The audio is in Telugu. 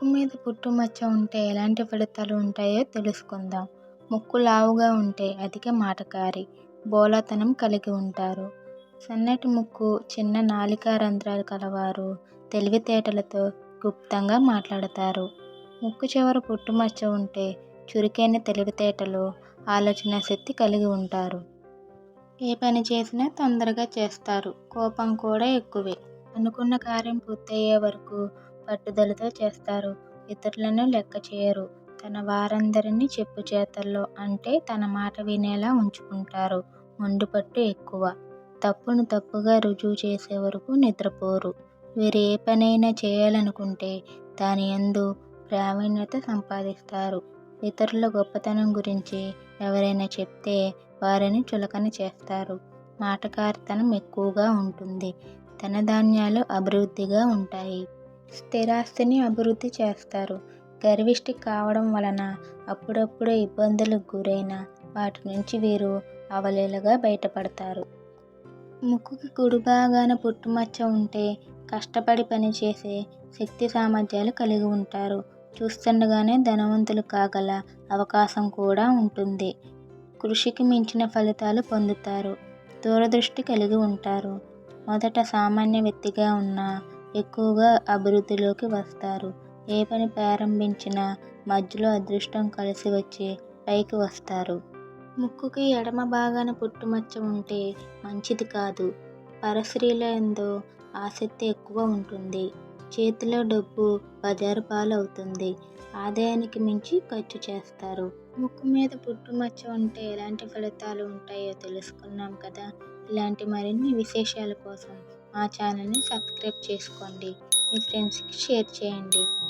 ముక్కు మీద పుట్టుమచ్చ ఉంటే ఎలాంటి ఫలితాలు ఉంటాయో తెలుసుకుందాం. ముక్కు లావుగా ఉంటే అధిక మాటకారి, బోలతనం కలిగి ఉంటారు. సన్నటి ముక్కు, చిన్న నాలికా రంధ్రాలు కలవారు తెలివితేటలతో గుప్తంగా మాట్లాడతారు. ముక్కు చివర పుట్టుమచ్చ ఉంటే చురుకైన తెలివితేటలు, ఆలోచన శక్తి కలిగి ఉంటారు. ఏ పని చేసినా తొందరగా చేస్తారు. కోపం కూడా ఎక్కువే. అనుకున్న కార్యం పూర్తయ్యే వరకు పట్టుదలతో చేస్తారు. ఇతరులను లెక్క చేయరు. తన వారందరినీ చెప్పు చేతల్లో అంటే తన మాట వినేలా ఉంచుకుంటారు. మొండిపట్టు ఎక్కువ. తప్పును తప్పుగా రుజువు చేసే వరకు నిద్రపోరు. వీరు ఏ పనైనా చేయాలనుకుంటే దాని యందు ప్రావీణ్యత సంపాదిస్తారు. ఇతరుల గొప్పతనం గురించి ఎవరైనా చెప్తే వారిని చులకన చేస్తారు. మాటకారితనం ఎక్కువగా ఉంటుంది. ధనధాన్యాలు అభివృద్ధిగా ఉంటాయి. స్థిరాస్తిని అభివృద్ధి చేస్తారు. గర్విష్టి కావడం వలన అప్పుడప్పుడు ఇబ్బందులకు గురైన వాటి నుంచి వీరు అవలీలగా బయటపడతారు. ముక్కుకి కుడి భాగాన పుట్టుమచ్చ ఉంటే కష్టపడి పనిచేసే శక్తి సామర్థ్యాలు కలిగి ఉంటారు. చూస్తుండగానే ధనవంతులు కాగల అవకాశం కూడా ఉంటుంది. కృషికి మించిన ఫలితాలు పొందుతారు. దూరదృష్టి కలిగి ఉంటారు. మొదట సామాన్య వ్యక్తిగా ఉన్నా ఎక్కువగా అభివృద్ధిలోకి వస్తారు. ఏ పని ప్రారంభించినా మధ్యలో అదృష్టం కలిసి వచ్చి పైకి వస్తారు. ముక్కుకి ఎడమ భాగాన పుట్టుమచ్చ ఉంటే మంచిది కాదు. పరస్త్రీల యందు ఆసక్తి ఎక్కువ ఉంటుంది. చేతిలో డబ్బు బజారు పాలు అవుతుంది. ఆదాయానికి మించి ఖర్చు చేస్తారు. ముక్కు మీద పుట్టుమచ్చ ఉంటే ఎలాంటి ఫలితాలు ఉంటాయో తెలుసుకున్నాం కదా. ఇలాంటి మరిన్ని విశేషాల కోసం మా ఛానల్ని సబ్స్క్రైబ్ చేసుకోండి. మీ ఫ్రెండ్స్కి షేర్ చేయండి.